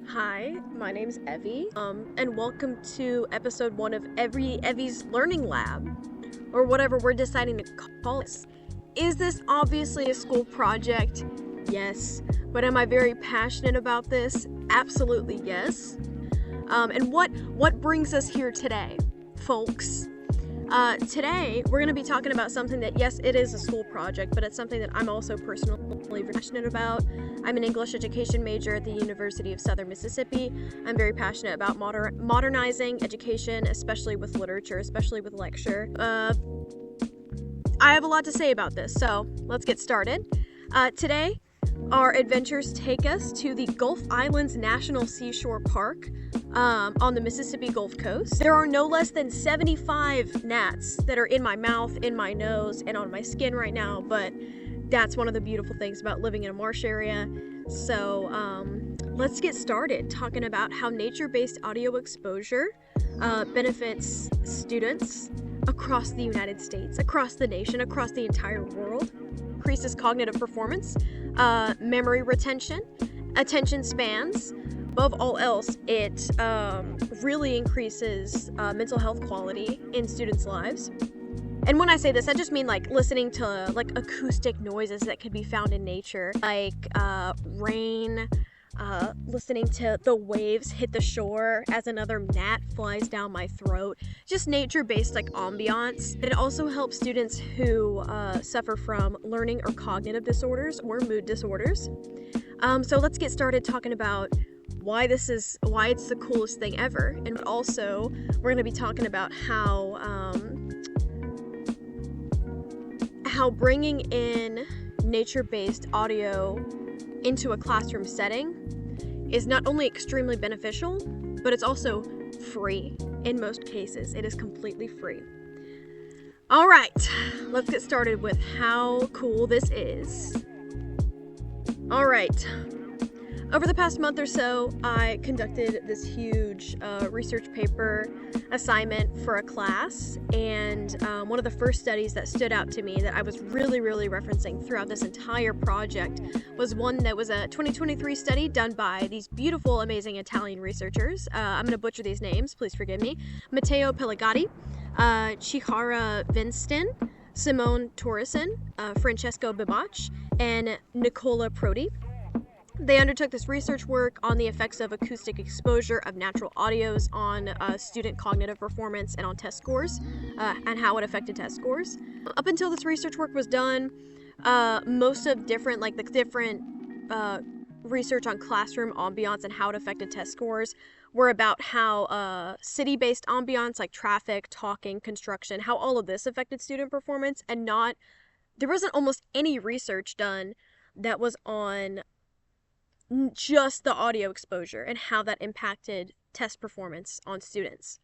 Hi, my name's Evie, and welcome to episode 1 of Evie's Learning Lab, or whatever we're deciding to call this. Is this obviously a school project? Yes. But am I very passionate about this? Absolutely yes. And what brings us here today, folks? Today, we're going to be talking about something that, yes, it is a school project, but it's something that I'm also personally passionate about. I'm an English education major at the University of Southern Mississippi. I'm very passionate about modernizing education, especially with literature, especially with lecture. I have a lot to say about this, so let's get started. Today, our adventures take us to the Gulf Islands National Seashore Park on the Mississippi Gulf Coast. There are no less than 75 gnats that are in my mouth, in my nose, and on my skin right now, but that's one of the beautiful things about living in a marsh area. So let's get started talking about how nature-based audio exposure benefits students across the United States, across the nation, across the entire world. Increases cognitive performance, memory retention, attention spans. Above all else, it really increases mental health quality in students' lives. And when I say this, I just mean like listening to like acoustic noises that could be found in nature, like rain, listening to the waves hit the shore as another gnat flies down my throat. Just nature-based like ambiance. It also helps students who suffer from learning or cognitive disorders or mood disorders. So let's get started talking about why it's the coolest thing ever, and also we're going to be talking about how bringing in nature-based audio into a classroom setting is not only extremely beneficial, but it's also free. In most cases, it is completely free. All right, let's get started with how cool this is. All right. Over the past month or so, I conducted this huge research paper assignment for a class, and one of the first studies that stood out to me that I was really referencing throughout this entire project was one that was a 2023 study done by these beautiful, amazing Italian researchers. I'm going to butcher these names, please forgive me. Matteo Pellegatti, Chiara Winston, Simone Torrison, Francesco Bibach, and Nicola Prodi. They undertook this research work on the effects of acoustic exposure of natural audios on student cognitive performance and on test scores, and how it affected test scores. Up until this research work was done, most of different research on classroom ambiance and how it affected test scores were about how city-based ambiance like traffic, talking, construction, how all of this affected student performance, and there wasn't almost any research done that was on just the audio exposure and how that impacted test performance on students.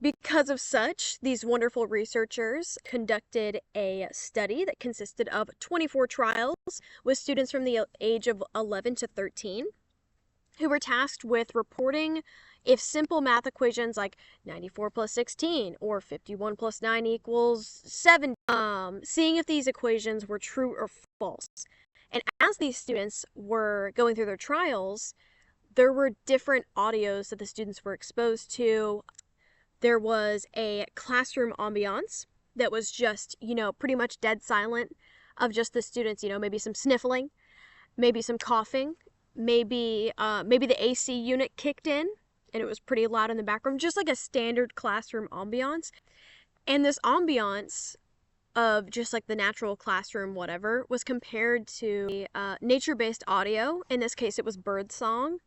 Because of such, these wonderful researchers conducted a study that consisted of 24 trials with students from the age of 11 to 13 who were tasked with reporting if simple math equations like 94 plus 16 or 51 plus 9 equals 7, seeing if these equations were true or false. And as these students were going through their trials, there were different audios that the students were exposed to. There was a classroom ambiance that was just, pretty much dead silent of just the students, maybe some sniffling, maybe some coughing, maybe the AC unit kicked in and it was pretty loud in the background, just like a standard classroom ambiance. And this ambiance of just like the natural classroom whatever was compared to nature-based audio, in this case it was birdsong,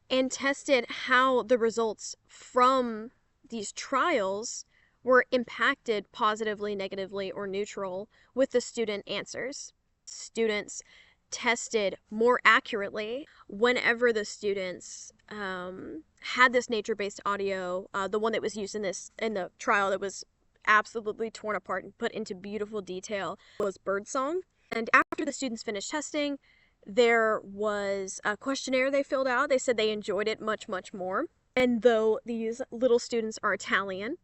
and tested how the results from these trials were impacted positively, negatively, or neutral with the student answers. Students tested more accurately whenever the students had this nature-based audio. The one that was used in the trial that was absolutely torn apart and put into beautiful detail was birdsong. And after the students finished testing, there was a questionnaire they filled out. They said they enjoyed it much more. And though these little students are Italian,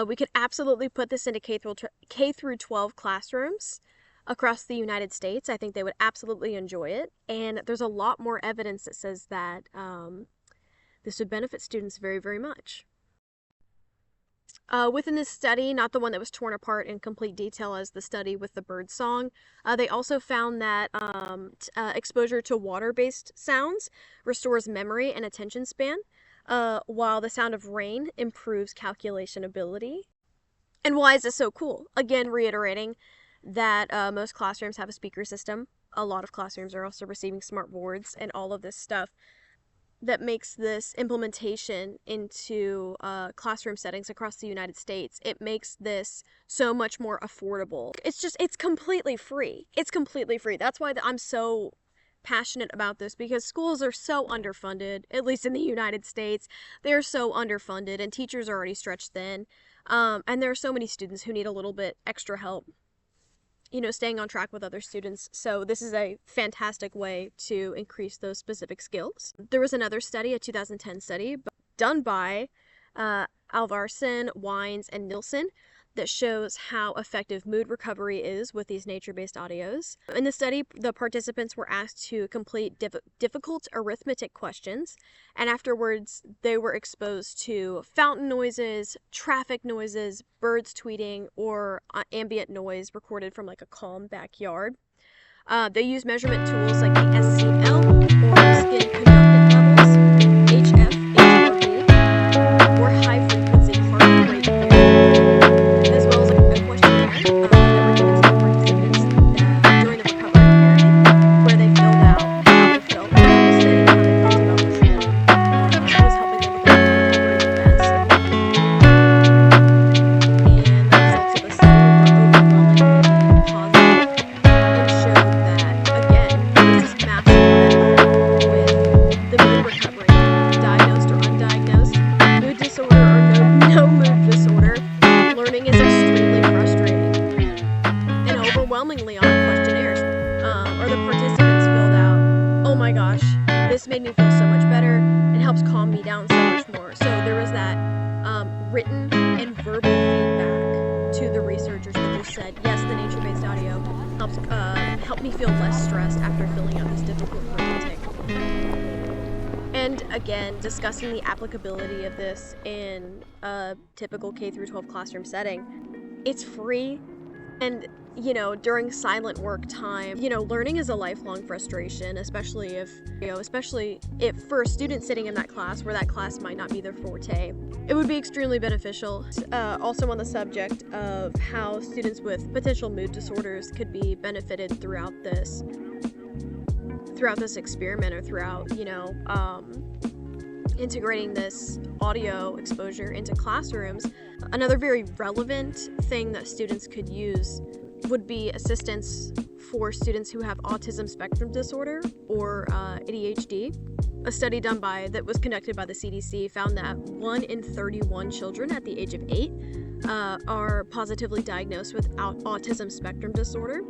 we could absolutely put this into K through 12 classrooms. across the United States. I think they would absolutely enjoy it. And there's a lot more evidence that says that this would benefit students very, very much. Within this study, not the one that was torn apart in complete detail as the study with the bird song, they also found that exposure to water-based sounds restores memory and attention span, while the sound of rain improves calculation ability. And why is this so cool? Again, reiterating that most classrooms have a speaker system. A lot of classrooms are also receiving smart boards and all of this stuff that makes this implementation into classroom settings across the United States. It makes this so much more affordable. It's completely free. It's completely free. That's why I'm so passionate about this, because schools are so underfunded, at least in the United States. They're so underfunded, and teachers are already stretched thin. And there are so many students who need a little bit extra help, staying on track with other students. So this is a fantastic way to increase those specific skills. There was another study, a 2010 study done by Alvarsson, Wines, and Nilsson, that shows how effective mood recovery is with these nature-based audios. In the study, the participants were asked to complete difficult arithmetic questions, and afterwards they were exposed to fountain noises, traffic noises, birds tweeting, or ambient noise recorded from like a calm backyard. They used measurement tools like the SCL, or skin conductance levels, HF, HRV, or high frequency heart rate variability, as well as a questionnaire that were given to the participants during the recovery period, where they filled out how they felt about the study, how they felt about the treatment. It was helping them with their recovery the best. And the results of the study were overwhelmingly positive and showed that, again, this is massive with the mood recovery, diagnosed or undiagnosed, mood disorder or no mood disorder. Learning is extremely frustrating. And overwhelmingly on questionnaires, or the participants filled out, oh my gosh, this made me feel so much better. It helps calm me down so much more. So there was that written and verbal feedback to the researchers that just said, yes, the nature-based audio helped me feel less stressed after filling out this difficult arithmetic. And again, discussing the applicability of this in a typical K-12 classroom setting. It's free, and during silent work time, learning is a lifelong frustration, especially if for a student sitting in that class where that class might not be their forte. It would be extremely beneficial. Also on the subject of how students with potential mood disorders could be benefited throughout this experiment, or throughout, integrating this audio exposure into classrooms. Another very relevant thing that students could use would be assistance for students who have autism spectrum disorder, or ADHD. A study that was conducted by the CDC found that 1 in 31 children at the age of 8 are positively diagnosed with autism spectrum disorder.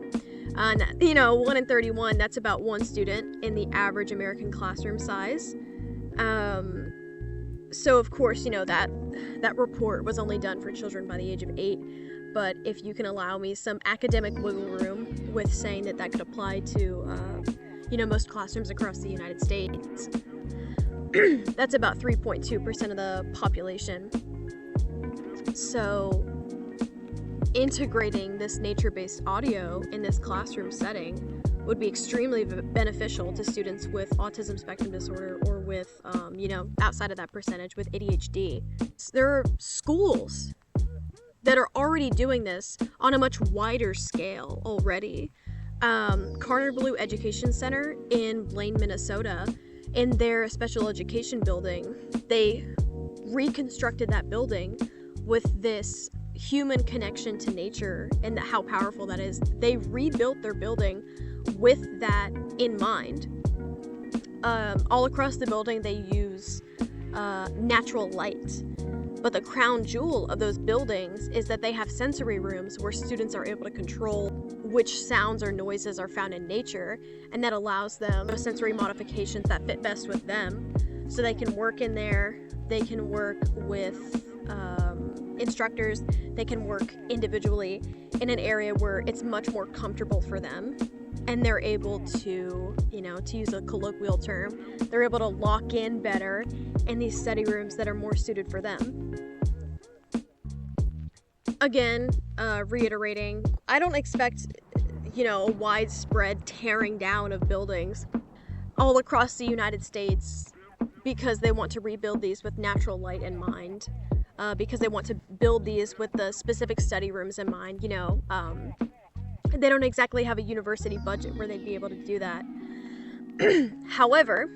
And 1 in 31, that's about one student in the average American classroom size. So of course, that report was only done for children by the age of 8. But if you can allow me some academic wiggle room with saying that could apply to, most classrooms across the United States, that's about 3.2% of the population. So integrating this nature-based audio in this classroom setting would be extremely beneficial to students with autism spectrum disorder, or with, outside of that percentage, with ADHD. There are schools that are already doing this on a much wider scale already. Carter Blue Education Center in Blaine, Minnesota, in their special education building, they reconstructed that building with this human connection to nature and how powerful that is. They rebuilt their building with that in mind. All across the building, they use natural light. But the crown jewel of those buildings is that they have sensory rooms where students are able to control which sounds or noises are found in nature, and that allows them sensory modifications that fit best with them. So they can work in there, they can work with instructors, they can work individually in an area where it's much more comfortable for them, and they're able to, to use a colloquial term, they're able to lock in better in these study rooms that are more suited for them. Again, reiterating, I don't expect, a widespread tearing down of buildings all across the United States because they want to rebuild these with natural light in mind, because they want to build these with the specific study rooms in mind. They don't exactly have a university budget where they'd be able to do that. However,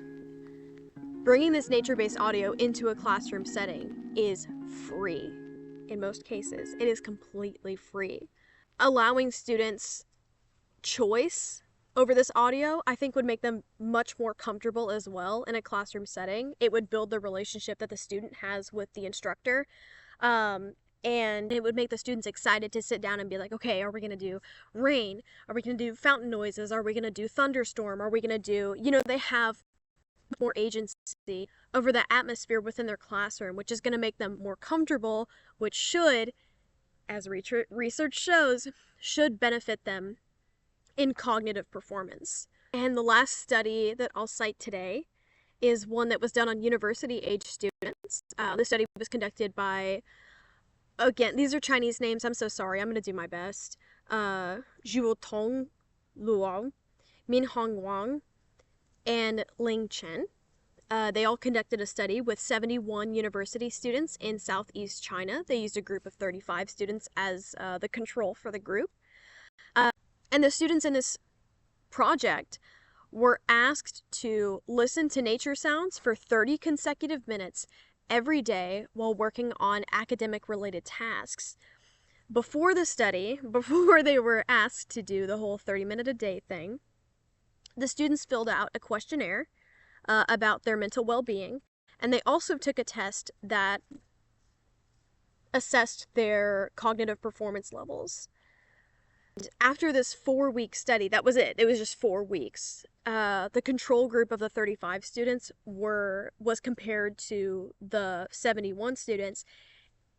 bringing this nature-based audio into a classroom setting is free in most cases. It is completely free. Allowing students choice over this audio, I think, would make them much more comfortable as well in a classroom setting. It would build the relationship that the student has with the instructor. And it would make the students excited to sit down and be like, okay, are we going to do rain? Are we going to do fountain noises? Are we going to do thunderstorm? Are we going to do, they have more agency over the atmosphere within their classroom, which is going to make them more comfortable, which should, as research shows, should benefit them in cognitive performance. And the last study that I'll cite today is one that was done on university-age students. The study was conducted by, again, these are Chinese names, I'm so sorry, I'm going to do my best. Zhuotong Luo, Minhong Wang, and Ling Chen. They all conducted a study with 71 university students in Southeast China. They used a group of 35 students as the control for the group. And the students in this project were asked to listen to nature sounds for 30 consecutive minutes every day while working on academic-related tasks. Before the study, before they were asked to do the whole 30-minute-a-day thing, the students filled out a questionnaire about their mental well-being, and they also took a test that assessed their cognitive performance levels. After this 4-week study, that was it. It was just 4 weeks. The control group of the 35 students was compared to the 71 students,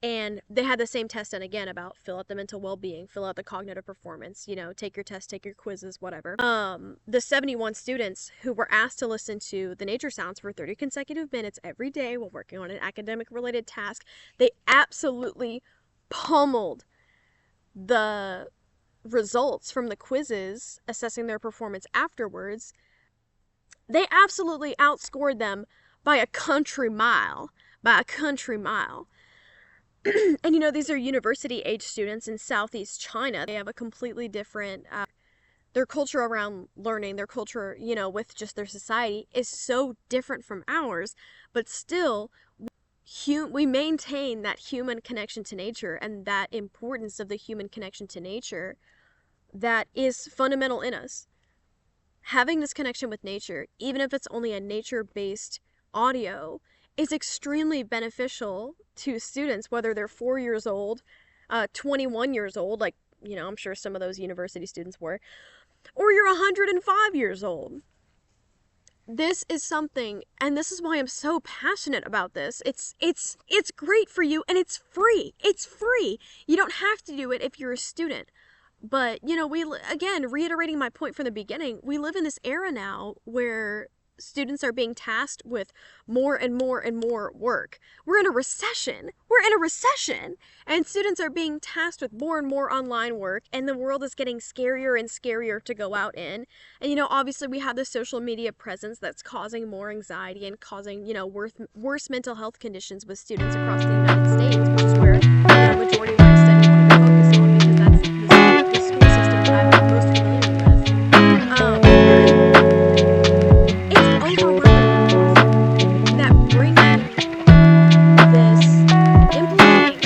and they had the same test done again about fill out the mental well-being, fill out the cognitive performance, take your test, take your quizzes, whatever. The 71 students who were asked to listen to the nature sounds for 30 consecutive minutes every day while working on an academic-related task, they absolutely pummeled the results from the quizzes assessing their performance afterwards. They absolutely outscored them by a country mile. And these are university age students in Southeast China. They have a completely different their culture around learning, their culture, with just their society is so different from ours, but still we maintain that human connection to nature and that importance of the human connection to nature that is fundamental in us. Having this connection with nature, even if it's only a nature-based audio, is extremely beneficial to students, whether they're 4 years old, 21 years old, like, I'm sure some of those university students were, or you're 105 years old. This is something, and this is why I'm so passionate about this. It's great for you, and it's free. It's free. You don't have to do it if you're a student. But, again, reiterating my point from the beginning, we live in this era now where students are being tasked with more and more and more work. We're in a recession. And students are being tasked with more and more online work, and the world is getting scarier and scarier to go out in. And, obviously we have the social media presence that's causing more anxiety and causing, worse mental health conditions with students across the United States, which is where the majority of my study wanted to focus on, because that's the school system that I'm most familiar with. It's overwhelming that implementing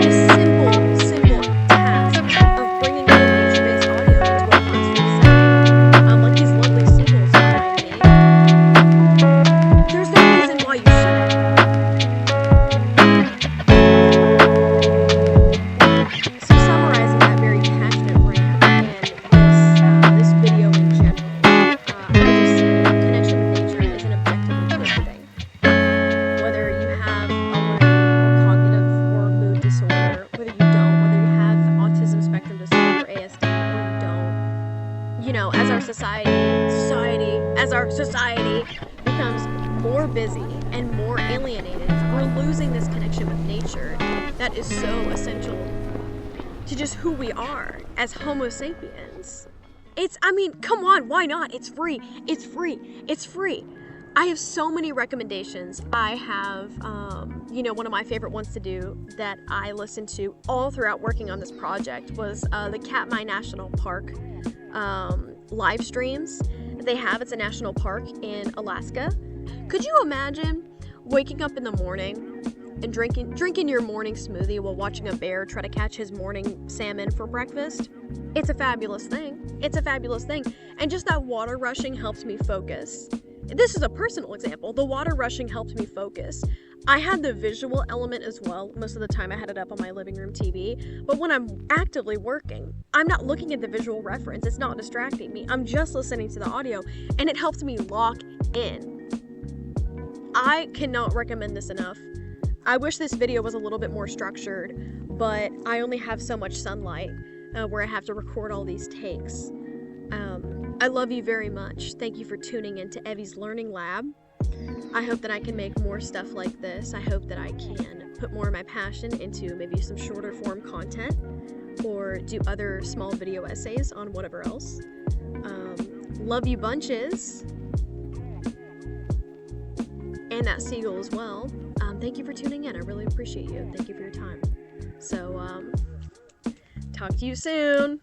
this simple task of bringing in nature-based audio into a classroom setting, like these lovely singles behind me, there's no reason why you shouldn't. more busy and more alienated. We're losing this connection with nature that is so essential to just who we are as Homo sapiens. Come on, why not? It's free. It's free. It's free. I have so many recommendations. I have, one of my favorite ones to do that I listened to all throughout working on this project was the Katmai National Park live streams that they have. It's a national park in Alaska. Could you imagine waking up in the morning and drinking your morning smoothie while watching a bear try to catch his morning salmon for breakfast? It's a fabulous thing. It's a fabulous thing. And just that water rushing helps me focus. This is a personal example. The water rushing helped me focus. I had the visual element as well. Most of the time I had it up on my living room TV. But when I'm actively working, I'm not looking at the visual reference. It's not distracting me. I'm just listening to the audio, and it helps me lock in. I cannot recommend this enough. I wish this video was a little bit more structured, but I only have so much sunlight where I have to record all these takes. I love you very much. Thank you for tuning into Evie's Learning Lab. I hope that I can make more stuff like this. I hope that I can put more of my passion into maybe some shorter form content or do other small video essays on whatever else. Love you bunches. And that seagull as well. Thank you for tuning in. I really appreciate you. Thank you for your time. So, talk to you soon.